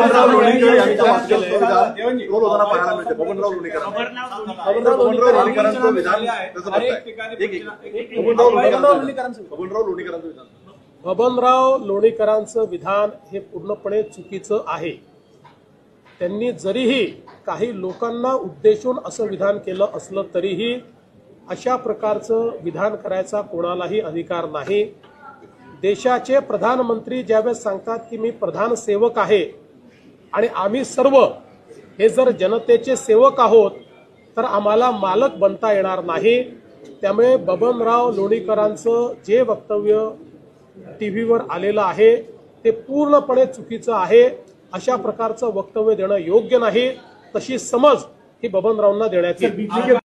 बबनराव लोणीकर यांचं विधान रोज होताना पाहायला मिळते. बबनराव लोणीकरांचं विधान कसं बघताय? बबनराव लोणीकरांचं विधान, बबनराव लोणीकरांचं विधान हे पूर्णपणे चुकीचं आहे. त्यांनी जरीही काही लोकांना उद्देशून असं विधान केलं असलं तरीही अशा प्रकारचं विधान करायचा कोणालाही अधिकार नाही. देशाचे प्रधानमंत्री ज्यावेळेस सांगतात की मी प्रधान सेवक आहे आणि आम्ही सर्व हे जर जनतेचे सेवक आहोत तर आम्हाला मालक बनता येणार नाही. त्यामुळे बबनराव लोणीकरांचं जे वक्तव्य टीव्हीवर आलेलं आहे ते पूर्णपणे चुकीचं आहे. अशा प्रकारचं वक्तव्य देणं योग्य नाही. तशी समज ही बबनरावांना देण्यात येईल.